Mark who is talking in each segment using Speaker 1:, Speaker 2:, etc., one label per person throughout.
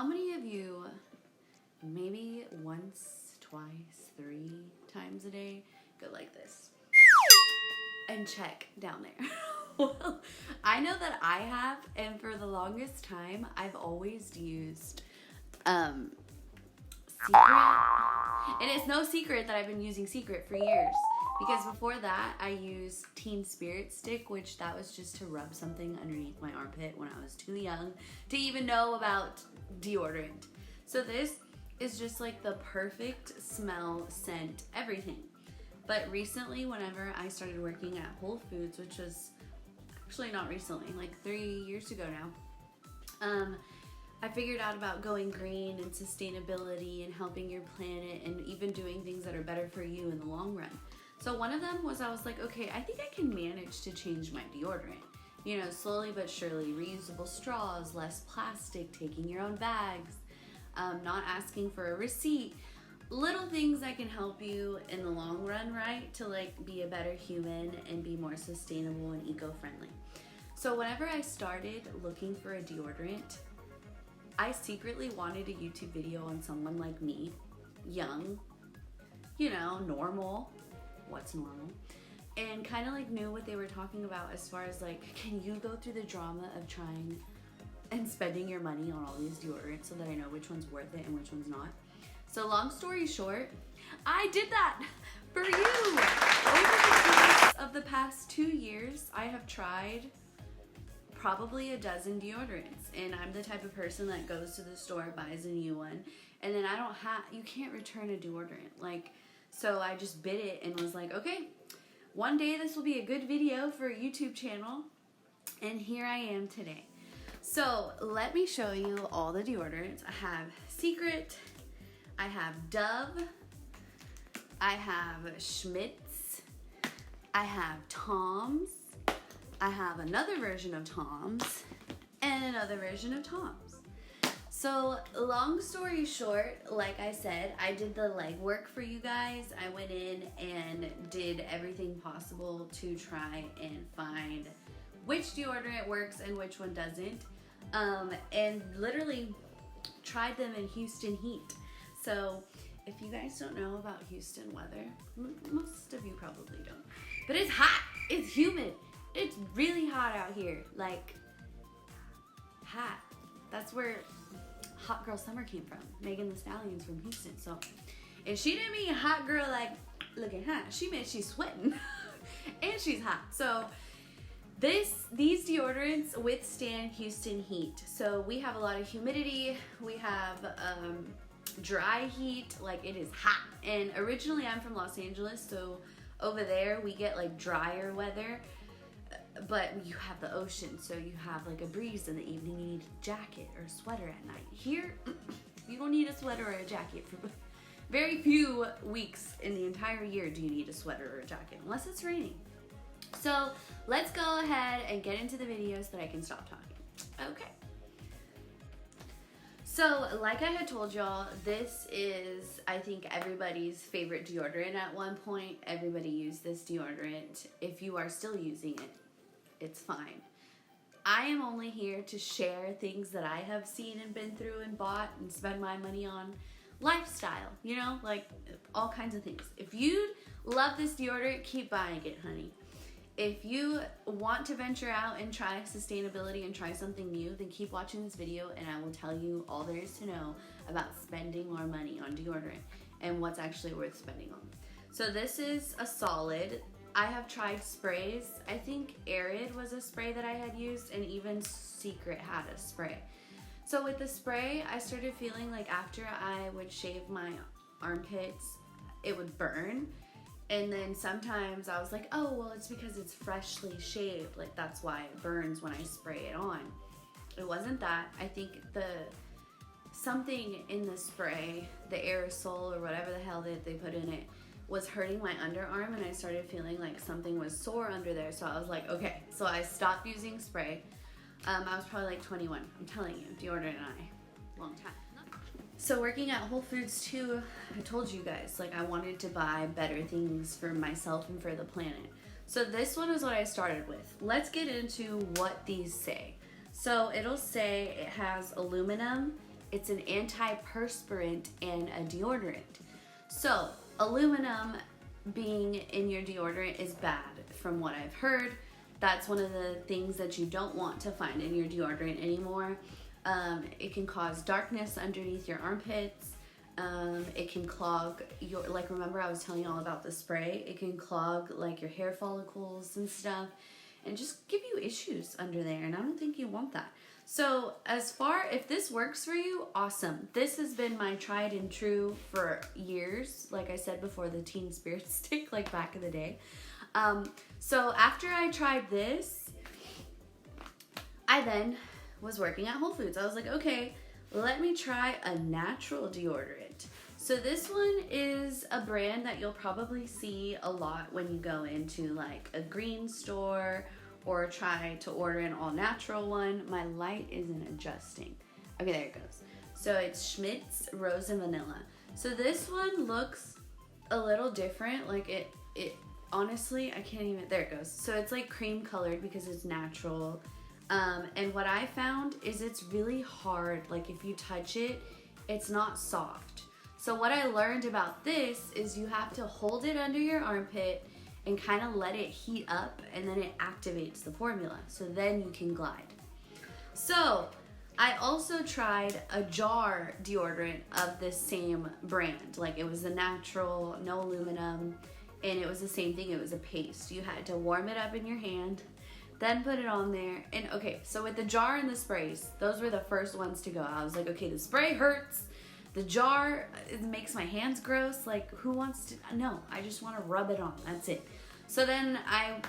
Speaker 1: How many of you, maybe once, twice, 3 times a day, go like this and check down there? Well, I know that I have, and for the longest time, I've always used Secret. And it's no secret that I've been using Secret for years. Because before that, I used Teen Spirit Stick, which that was just to rub something underneath my armpit when I was too young to even know about deodorant. So this is just like the perfect smell, scent, everything. But recently, whenever I started working at Whole Foods, which was actually not recently, like 3 years ago now, I figured out about going green and sustainability and helping your planet and even doing things that are better for you in the long run. So one of them was I was like, okay, I think I can manage to change my deodorant. You know, slowly but surely, reusable straws, less plastic, taking your own bags, not asking for a receipt. Little things that can help you in the long run, right? To like be a better human and be more sustainable and eco-friendly. So whenever I started looking for a deodorant, I secretly wanted a YouTube video on someone like me, young, you know, normal. What's normal? And kind of like knew what they were talking about as far as like, can you go through the drama of trying and spending your money on all these deodorants so that I know which one's worth it and which one's not. So long story short, I did that for you. Over the course of the past 2 years, I have tried probably a dozen deodorants, and I'm the type of person that goes to the store, buys a new one, and then you can't return a deodorant. Like, so I just bid it and was like, okay, one day this will be a good video for a YouTube channel, and here I am today. So let me show you all the deodorants. I have Secret, I have Dove, I have Schmidt's, I have Tom's, I have another version of Tom's, and another version of Tom's. So long story short, like I said, I did the legwork for you guys. I went in and did everything possible to try and find which deodorant works and which one doesn't. And literally tried them in Houston heat. So if you guys don't know about Houston weather, most of you probably don't, but it's hot, it's humid, it's really hot out here, like hot. That's where Hot Girl Summer came from. Megan Thee Stallion's from Houston. So if she didn't mean hot girl like looking hot, she meant she's sweating and she's hot. So these deodorants withstand Houston heat. So we have a lot of humidity, we have dry heat, like it is hot. And originally I'm from Los Angeles, so over there we get like drier weather, but you have the ocean, so you have like a breeze in the evening. You need a jacket or a sweater at night. Here, you don't need a sweater or a jacket. For very few weeks in the entire year do you need a sweater or a jacket, unless it's raining. So let's go ahead and get into the video so that I can stop talking. Okay. So like I had told y'all, this is, I think, everybody's favorite deodorant at one point. Everybody used this deodorant. If you are still using it, it's fine. I am only here to share things that I have seen and been through and bought and spend my money on. Lifestyle, you know, like all kinds of things. If you love this deodorant, keep buying it, honey. If you want to venture out and try sustainability and try something new, then keep watching this video and I will tell you all there is to know about spending more money on deodorant and what's actually worth spending on. So this is a solid. I have tried sprays. I think Arid was a spray that I had used, and even Secret had a spray. So with the spray, I started feeling like after I would shave my armpits, it would burn. And then sometimes I was like, oh, well, it's because it's freshly shaved. Like, that's why it burns when I spray it on. It wasn't that. I think something in the spray, the aerosol or whatever the hell that they put in it, was hurting my underarm, and I started feeling like something was sore under there. So I was like, okay. So I stopped using spray. I was probably like 21. I'm telling you, deodorant and I, long time. So working at Whole Foods too, I told you guys, like I wanted to buy better things for myself and for the planet. So this one is what I started with. Let's get into what these say. So it'll say it has aluminum it's an antiperspirant and a deodorant. So aluminum being in your deodorant is bad from what I've heard. That's one of the things that you don't want to find in your deodorant anymore. It can cause darkness underneath your armpits. It can clog your, like, remember I was telling you all about the spray? It can clog like your hair follicles and stuff and just give you issues under there, and I don't think you want that. So as far, if this works for you, awesome. This has been my tried and true for years. Like I said before, the Teen Spirit Stick, like back in the day. So after I tried this, I then was working at Whole Foods. I was like, okay, let me try a natural deodorant. So this one is a brand that you'll probably see a lot when you go into like a green store or try to order an all natural one. My light isn't adjusting. Okay, there it goes. So it's Schmidt's Rose and Vanilla. So this one looks a little different. Like it honestly, I can't even, there it goes. So it's like cream colored because it's natural. And what I found is it's really hard. Like if you touch it, it's not soft. So what I learned about this is you have to hold it under your armpit and kind of let it heat up, and then it activates the formula. So then you can glide. So I also tried a jar deodorant of this same brand. Like it was a natural, no aluminum, and it was the same thing. It was a paste. You had to warm it up in your hand, then put it on there. And okay, so with the jar and the sprays, those were the first ones to go. I was like, okay, the spray hurts. The jar, it makes my hands gross. Like, who wants to? No, I just want to rub it on. That's it. So then I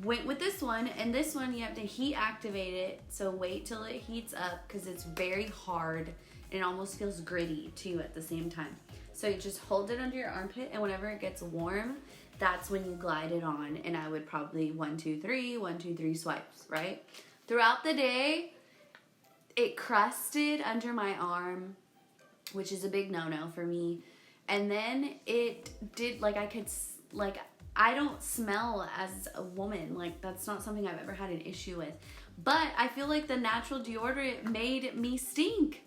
Speaker 1: went with this one, and this one you have to heat activate it. So wait till it heats up because it's very hard and it almost feels gritty to you at the same time. So you just hold it under your armpit, and whenever it gets warm, that's when you glide it on. And I would probably 1, 2, 3, 1, 2, 3 swipes, right? Throughout the day, it crusted under my arm, which is a big no-no for me. And then it did, like, I don't smell as a woman. Like, that's not something I've ever had an issue with. But I feel like the natural deodorant made me stink.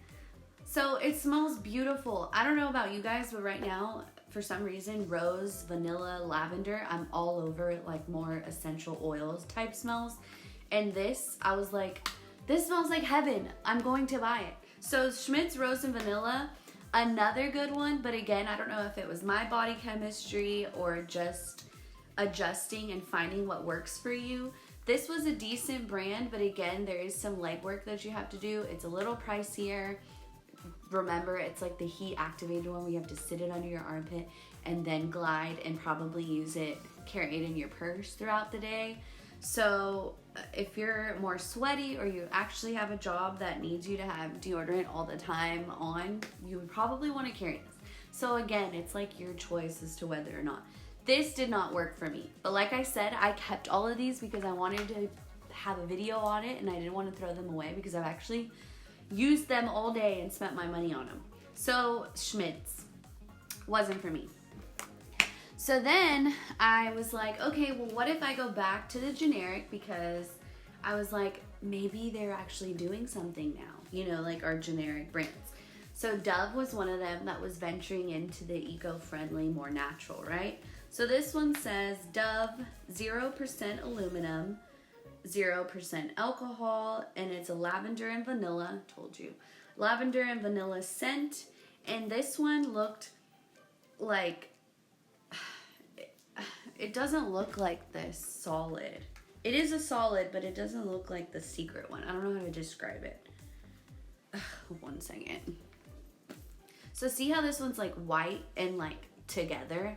Speaker 1: So it smells beautiful. I don't know about you guys, but right now, for some reason, rose, vanilla, lavender, I'm all over like more essential oils type smells. And this, I was like, this smells like heaven. I'm going to buy it. So Schmidt's Rose and Vanilla, another good one, but again, I don't know if it was my body chemistry or just adjusting and finding what works for you. This was a decent brand, but again, there is some legwork that you have to do. It's a little pricier. Remember, it's like the heat activated one where you have to sit it under your armpit and then glide and probably use it, carry it in your purse throughout the day. So if you're more sweaty or you actually have a job that needs you to have deodorant all the time on, you would probably want to carry this. So again, it's like your choice as to whether or not. This did not work for me. But like I said, I kept all of these because I wanted to have a video on it and I didn't want to throw them away because I've actually used them all day and spent my money on them. So Schmidt's wasn't for me. So then I was like, okay, well, what if I go back to the generic? Because I was like, maybe they're actually doing something now, you know, like our generic brands. So Dove was one of them that was venturing into the eco-friendly, more natural, right? So this one says Dove 0% aluminum, 0% alcohol, and it's a lavender and vanilla, told you, lavender and vanilla scent. And this one looked like, it doesn't look like this solid. It is a solid, but it doesn't look like the secret one. I don't know how to describe it. 1 second. So see how this one's like white and like together?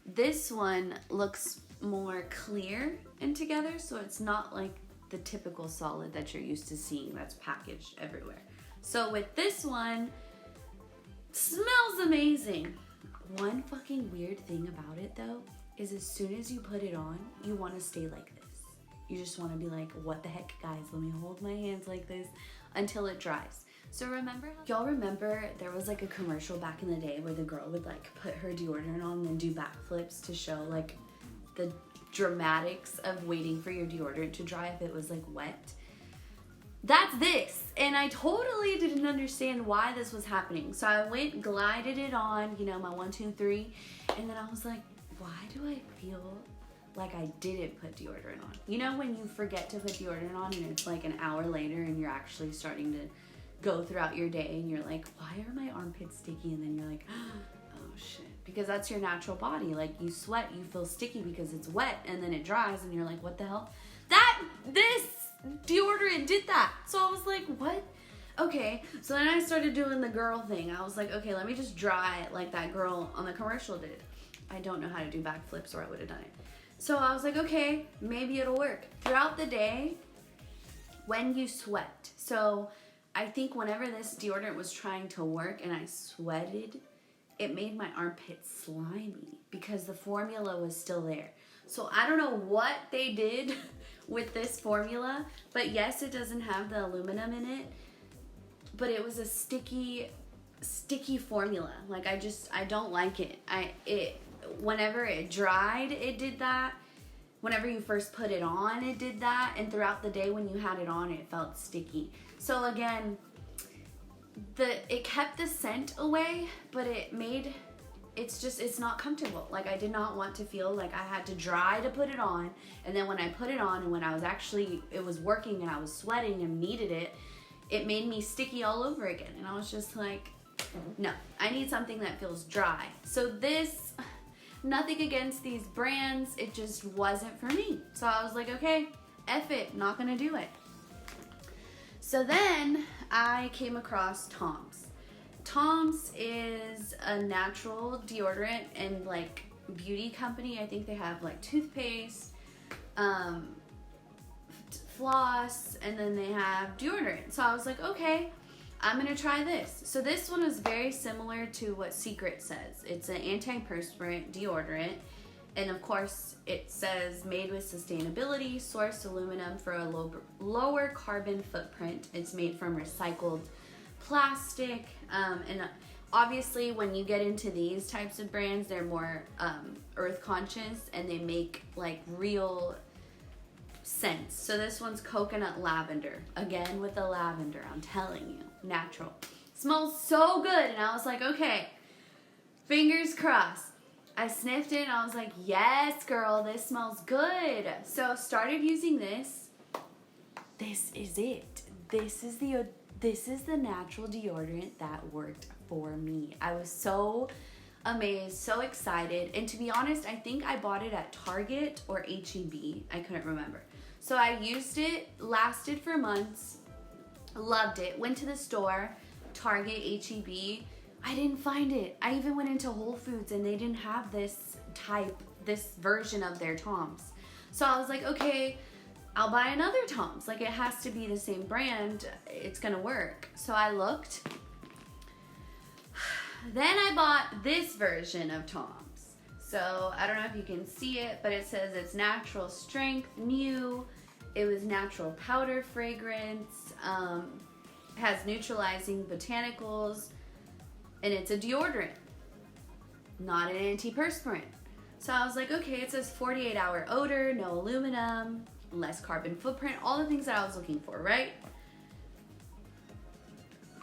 Speaker 1: This one looks more clear and together, so it's not like the typical solid that you're used to seeing that's packaged everywhere. So with this one, smells amazing. One fucking weird thing about it though is as soon as you put it on, you want to stay like this. You just want to be like, what the heck, guys? Let me hold my hands like this until it dries. So y'all remember there was like a commercial back in the day where the girl would like put her deodorant on and then do backflips to show like the dramatics of waiting for your deodorant to dry if it was like wet. that's this. And I totally didn't understand why this was happening. So I went, glided it on, you know, my 1, 2, 3. And then I was like, why do I feel like I didn't put deodorant on? You know, when you forget to put deodorant on and it's like an hour later and you're actually starting to go throughout your day and you're like, why are my armpits sticky? And then you're like, oh shit. Because that's your natural body. Like, you sweat, you feel sticky because it's wet, and then it dries and you're like, what the hell? This deodorant did that. So I was like, what? Okay. So then I started doing the girl thing. I was like, okay, let me just dry it like that girl on the commercial did. I don't know how to do backflips or I would have done it. So I was like, okay, maybe it'll work. Throughout the day, when you sweat. So I think whenever this deodorant was trying to work and I sweated, it made my armpits slimy because the formula was still there. So I don't know what they did with this formula, but yes, it doesn't have the aluminum in it, but it was a sticky formula. Like, I don't like it. Whenever it dried, it did that. Whenever you first put it on, it did that. And throughout the day when you had it on, it felt sticky. So again, it kept the scent away, but it's not comfortable. Like, I did not want to feel like I had to dry to put it on, and then when I put it on and when I was it was working and I was sweating and needed it, it made me sticky all over again. And I was just like, no, I need something that feels dry. So this, nothing against these brands, it just wasn't for me. So I was like, okay, F it, not gonna do it. So then I came across Tom's. Tom's is a natural deodorant and like beauty company. I think they have like toothpaste, floss, and then they have deodorant. So I was like, okay, I'm gonna try this. So this one is very similar to what Secret says. It's an antiperspirant deodorant. And of course, it says made with sustainability, sourced aluminum for a lower carbon footprint. It's made from recycled plastic. And obviously, when you get into these types of brands, they're more earth conscious and they make like real scents. So this one's coconut lavender. Again, with the lavender, I'm telling you, natural. Smells so good. And I was like, okay, fingers crossed. I sniffed it and I was like, yes, girl, this smells good. So started using this. This is it. This is the natural deodorant that worked for me. I was so amazed, so excited. And to be honest, I think I bought it at Target or H-E-B. I couldn't remember. So I used it, lasted for months, loved it. Went to the store, Target, H-E-B. I didn't find it. I even went into Whole Foods and they didn't have this version of their Tom's. So I was like, okay, I'll buy another Tom's. Like, it has to be the same brand. It's gonna work. So I looked. Then I bought this version of Tom's. So I don't know if you can see it, but it says it's natural strength, new. It was natural powder fragrance. Has neutralizing botanicals. And it's a deodorant, not an antiperspirant. So I was like, okay, it says 48-hour odor, no aluminum, less carbon footprint, all the things that I was looking for, right?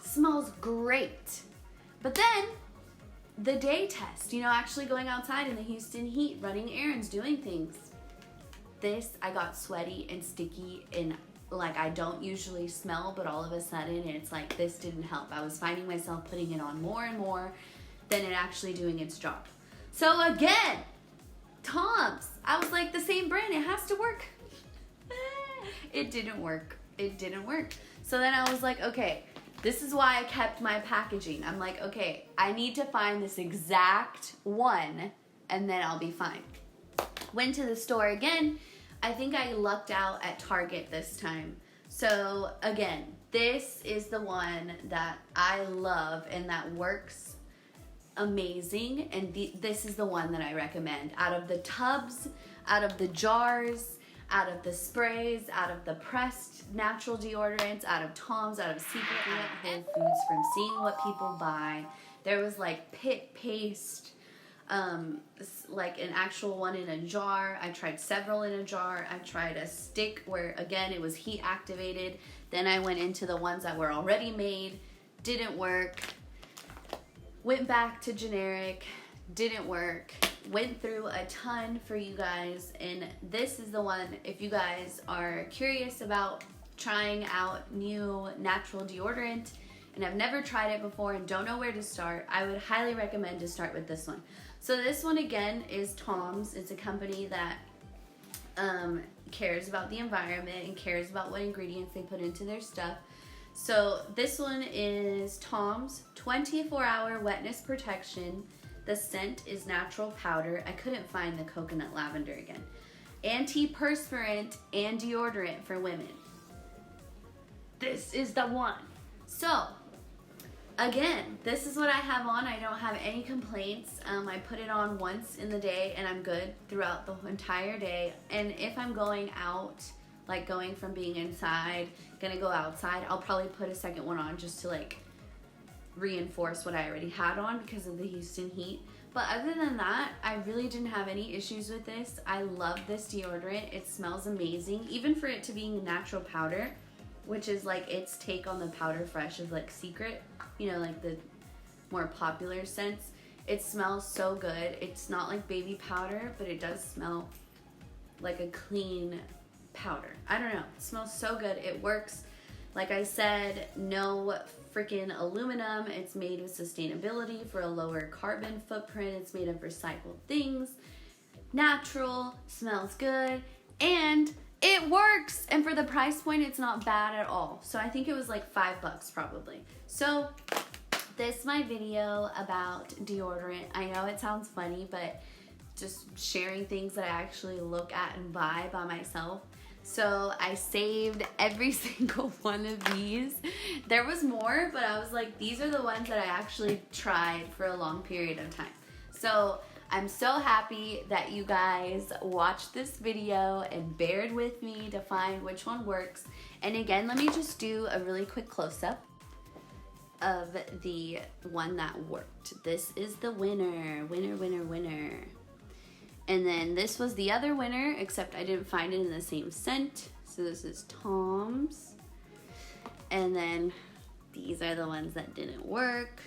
Speaker 1: Smells great. But then the day test, you know, actually going outside in the Houston heat, running errands, doing things. I got sweaty and sticky and like I don't usually smell, but all of a sudden it's like this didn't help. I was finding myself putting it on more and more than it actually doing its job. So again, Tom's. I was like, the same brand, it has to work. It didn't work. It didn't work. So then I was like, okay, this is why I kept my packaging. I'm like, okay, I need to find this exact one and then I'll be fine. Went to the store again. I think I lucked out at Target this time. So again, this is the one that I love and that works amazing. And this is the one that I recommend. Out of the tubs, out of the jars, out of the sprays, out of the pressed natural deodorants, out of Tom's, out of Secret, out of Whole Foods, from seeing what people buy. There was like pit paste, like an actual one in a jar. I tried several in a jar. I tried a stick where, again, it was heat activated. Then I went into the ones that were already made. Didn't work. Went back to generic. Didn't work. Went through a ton for you guys, and this is the one, if you guys are curious about trying out new natural deodorant and have never tried it before and don't know where to start, I would highly recommend to start with this one. So this one, again, is Tom's. It's a company that cares about the environment and cares about what ingredients they put into their stuff. So this one is Tom's 24-hour wetness protection. The scent is natural powder. I couldn't find the coconut lavender again. Antiperspirant and deodorant for women. This is the one. So, again, this is what I have on. I don't have any complaints. I put it on once in the day and I'm good throughout the entire day. And if I'm going out, like going from being inside, gonna go outside, I'll probably put a second one on just to like reinforce what I already had on because of the Houston heat. But other than that, I really didn't have any issues with this. I love this deodorant. It smells amazing, even for it to being natural powder, which is like its take on the Powder Fresh of like Secret, you know, like the more popular scents. It smells so good. It's not like baby powder, but it does smell like a clean powder. I don't know. It smells so good. It works. Like I said, no freaking aluminum. It's made with sustainability for a lower carbon footprint. It's made of recycled things. Natural, smells good, and it works. And for the price point, it's not bad at all. So I think it was like $5 probably. So this is my video about deodorant. I know it sounds funny, but just sharing things that I actually look at and buy by myself. So I saved every single one of these. There was more, but I was like, these are the ones that I actually tried for a long period of time. So I'm so happy that you guys watched this video and bared with me to find which one works. And again, let me just do a really quick close-up of the one that worked. This is the winner. Winner, winner, winner. And then this was the other winner, except I didn't find it in the same scent. So this is Tom's. And then these are the ones that didn't work.